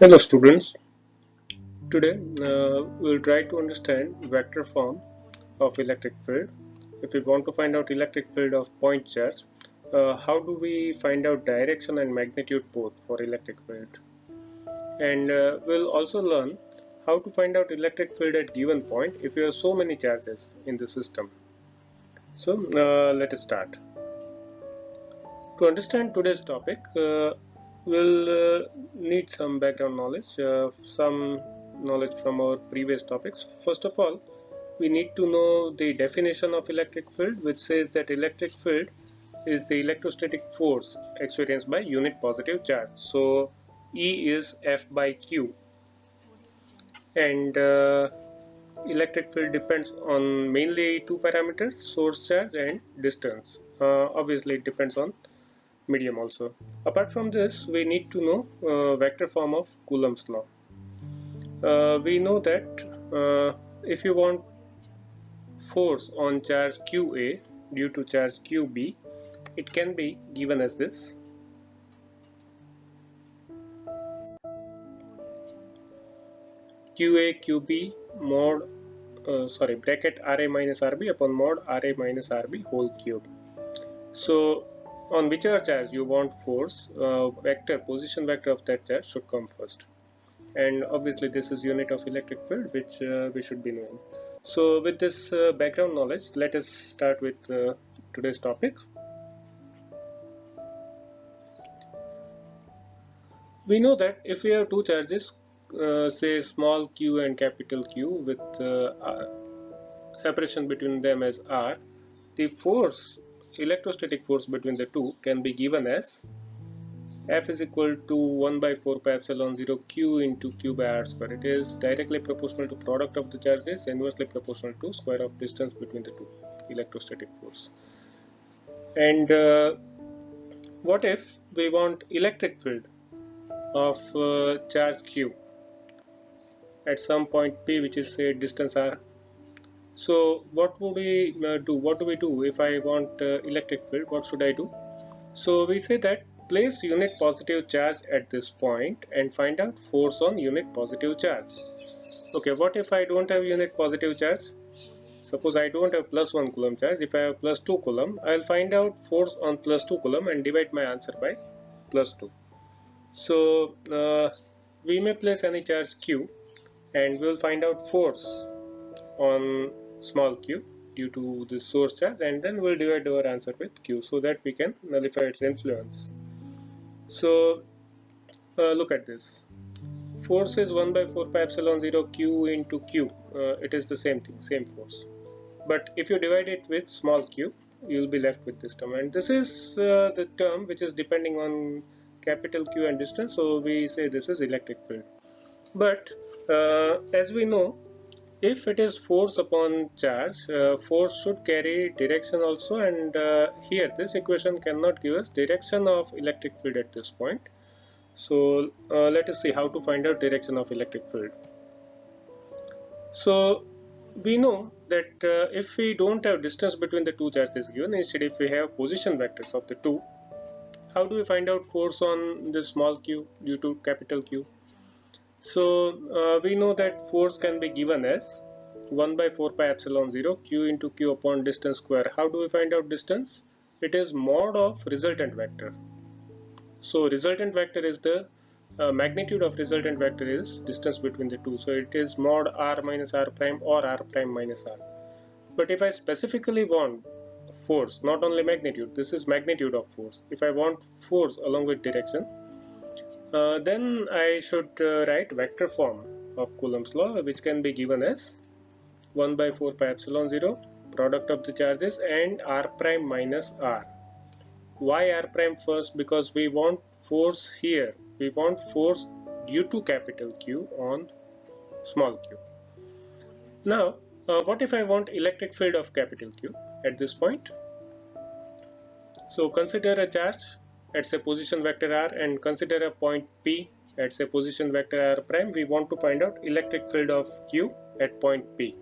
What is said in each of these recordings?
Hello students, today we'll try to understand vector form of electric field. If we want to find out electric field of point charge, how do we find out direction and magnitude both for electric field? And we'll also learn how to find out electric field at given point if you have so many charges in the system. So let us start. To understand today's topic, we'll need some background knowledge, some knowledge from our previous topics. First of all, we need to know the definition of electric field, which says that electric field is the electrostatic force experienced by unit positive charge. So E is F by Q, and electric field depends on mainly two parameters: source charge and distance. Obviously, it depends on medium also. Apart from this, we need to know vector form of Coulomb's law. We know that if you want force on charge QA due to charge QB, it can be given as this. QA QB mod bracket RA minus RB upon mod RA minus RB whole cube. So on whichever charge you want force, position vector of that charge should come first. And obviously this is unit of electric field, which we should be knowing. So with this background knowledge, let us start with today's topic. We know that if we have two charges, say small q and capital Q, with separation between them as r, the force, electrostatic force between the two, can be given as F is equal to 1 by 4 pi epsilon 0 Q into Q by R square. It is directly proportional to product of the charges, inversely proportional to square of distance between the two, electrostatic force. And what if we want electric field of charge Q at some point P, which is say distance R? So what would we do? What do we do if I want electric field? What should I do? So we say that place unit positive charge at this point and find out force on unit positive charge. Okay, what if I don't have unit positive charge? Suppose I don't have plus 1 coulomb charge. If I have plus 2 coulomb, I'll find out force on plus 2 coulomb and divide my answer by plus 2. So we may place any charge Q and we'll find out force on small q due to the source charge, and then we'll divide our answer with Q so that we can nullify its influence. So look at this. Force is 1 by 4 pi epsilon 0 Q into Q. It is the same thing, same force. But if you divide it with small q, you will be left with this term. And this is the term which is depending on capital Q and distance. So we say this is electric field. But as we know, if it is force upon charge, force should carry direction also, and here this equation cannot give us direction of electric field at this point. So let us see how to find out direction of electric field. So we know that if we don't have distance between the two charges given, instead if we have position vectors of the two, how do we find out force on this small q due to capital Q? So we know that force can be given as 1 by 4 pi epsilon 0 Q into Q upon distance square. How do we find out distance? It is mod of resultant vector. So resultant vector is the magnitude of resultant vector is distance between the two. So it is mod r minus r prime or r prime minus r. But if I specifically want force, not only magnitude, this is magnitude of force. If I want force along with direction, then I should write vector form of Coulomb's law, which can be given as 1 by 4 pi epsilon 0 product of the charges and r prime minus r. Why r prime first? Because we want force here. We want force due to capital Q on small q. Now, what if I want electric field of capital Q at this point? So consider a charge at say position vector r and consider a point P at say position vector r prime. We want to find out electric field of Q at point P.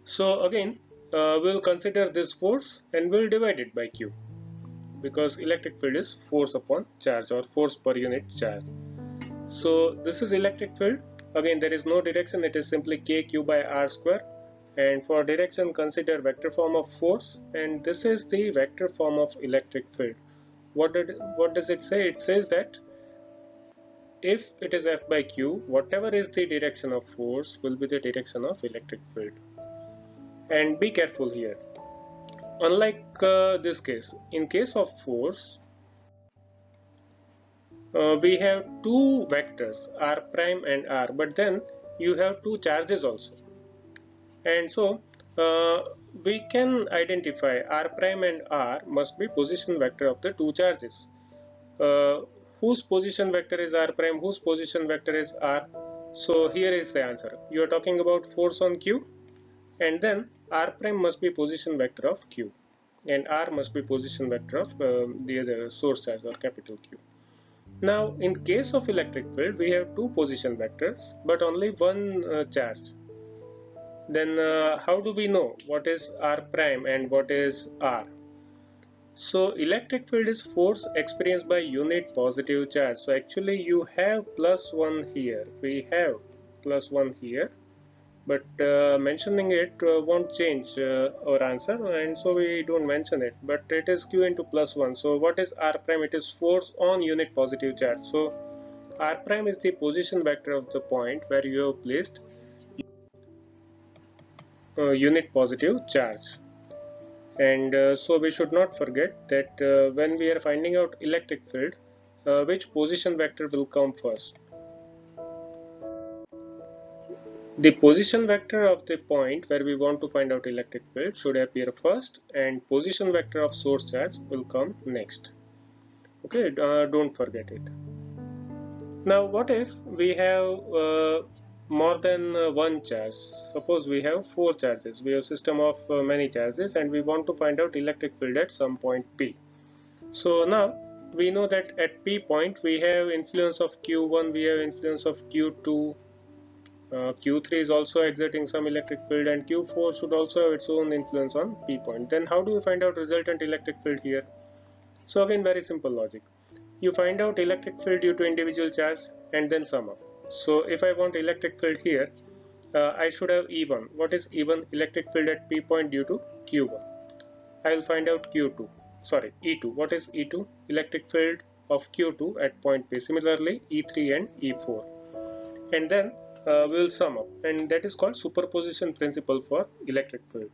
So again, we'll consider this force and we'll divide it by Q, because electric field is force upon charge or force per unit charge. So this is electric field. Again, there is no direction, it is simply kq by r square. And for direction, consider vector form of force, and this is the vector form of electric field. What does it say? It says that if it is F by Q, whatever is the direction of force will be the direction of electric field. And be careful here. Unlike this case, in case of force, we have two vectors r prime and r, but then you have two charges also. And so we can identify r prime and r must be position vector of the two charges. Whose position vector is r prime, whose position vector is r? So here is the answer. You are talking about force on q, and then r prime must be position vector of q, and r must be position vector of the other source charge or capital Q. Now in case of electric field, we have two position vectors but only one charge. Then how do we know what is r prime and what is r? So electric field is force experienced by unit positive charge. So actually you have +1 here, we have +1 here, but mentioning it won't change our answer, and so we don't mention it, but it is q into +1. So what is r prime? It is force on unit positive charge. So r prime is the position vector of the point where you have placed unit positive charge. And so we should not forget that when we are finding out electric field, which position vector will come first? The position vector of the point where we want to find out electric field should appear first, and position vector of source charge will come next. Okay, don't forget it. Now what if we have more than one charge? Suppose we have four charges, we have system of many charges, and we want to find out electric field at some point P. So now we know that at P point we have influence of Q1, we have influence of Q2, Q3 is also exerting some electric field, and Q4 should also have its own influence on P point. Then how do we find out resultant electric field here? So again, very simple logic. You find out electric field due to individual charge and then sum up. So if I want electric field here, I should have E1. What is E1? Electric field at P point due to Q1. I will find out Q2. Sorry, E2. What is E2? Electric field of Q2 at point P. Similarly, E3 and E4. And then we will sum up, and that is called superposition principle for electric field.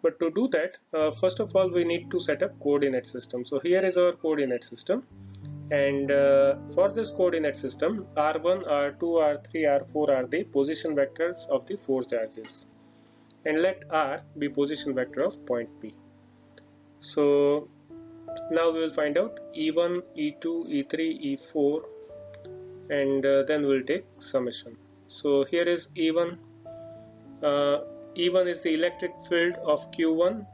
But to do that, first of all we need to set up coordinate system. So here is our coordinate system, and for this coordinate system, r1, r2, r3, r4 are the position vectors of the four charges, and let r be position vector of point P. So now we will find out E1, E2, E3, E4, and then we will take summation. So here is E1. E1 is the electric field of Q1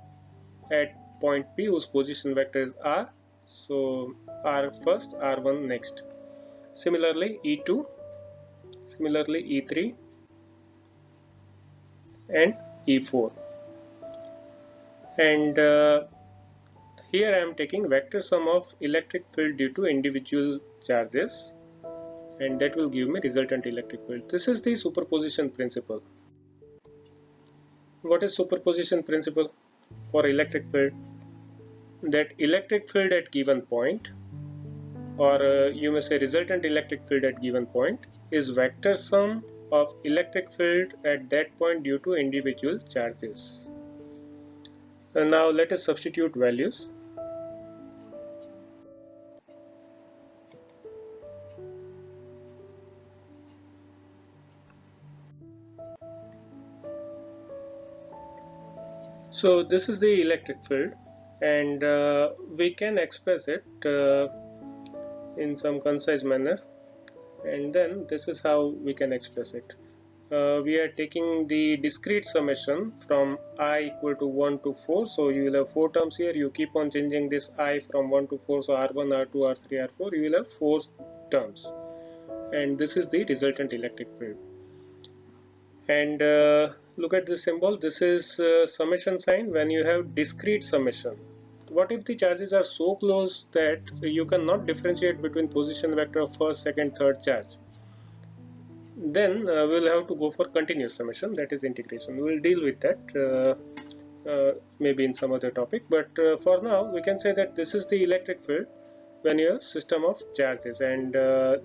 at point P, whose position vector is r. So r first, r1 next. Similarly E2, similarly E3 and E4. And here I am taking vector sum of electric field due to individual charges, and that will give me resultant electric field. This is the superposition principle. What is superposition principle for electric field? That electric field at given point, or you may say resultant electric field at given point, is vector sum of electric field at that point due to individual charges. And now let us substitute values. So this is the electric field, and we can express it in some concise manner, and then this is how we can express it. We are taking the discrete summation from I equal to 1 to 4, so you will have 4 terms here. You keep on changing this I from 1 to 4, so R1, R2, R3, R4, you will have 4 terms, and this is the resultant electric field. And look at this symbol. This is summation sign when you have discrete summation. what if the charges are so close that you cannot differentiate between position vector of first, second, third charge? Then we'll have to go for continuous summation, that is integration. We'll deal with that maybe in some other topic, but for now we can say that this is the electric field when your system of charges, and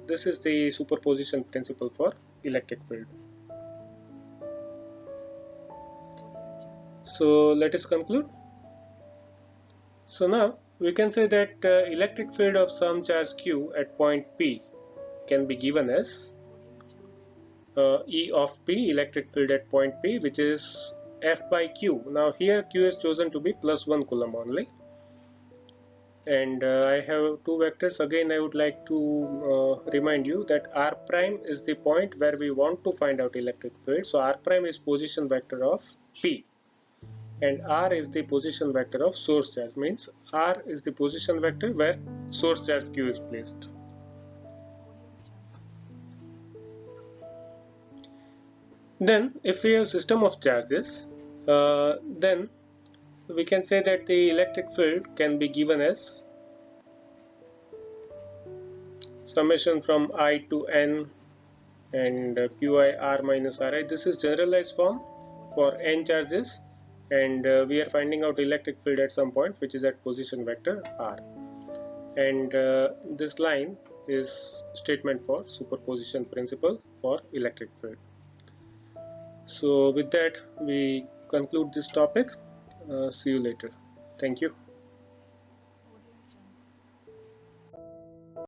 this is the superposition principle for electric field. So let us conclude. So now we can say that electric field of some charge q at point P can be given as E of P, electric field at point P, which is F by Q. Now here Q is chosen to be +1 coulomb only, and I have two vectors. Again, I would like to remind you that R prime is the point where we want to find out electric field. So R prime is position vector of P, and R is the position vector of source charge. Means R is the position vector where source charge Q is placed. Then if we have system of charges, then we can say that the electric field can be given as summation from I to N and Qi R minus Ri. This is generalized form for N charges, and we are finding out electric field at some point which is at position vector R, and this line is statement for superposition principle for electric field. So with that we conclude this topic. See you later. Thank you.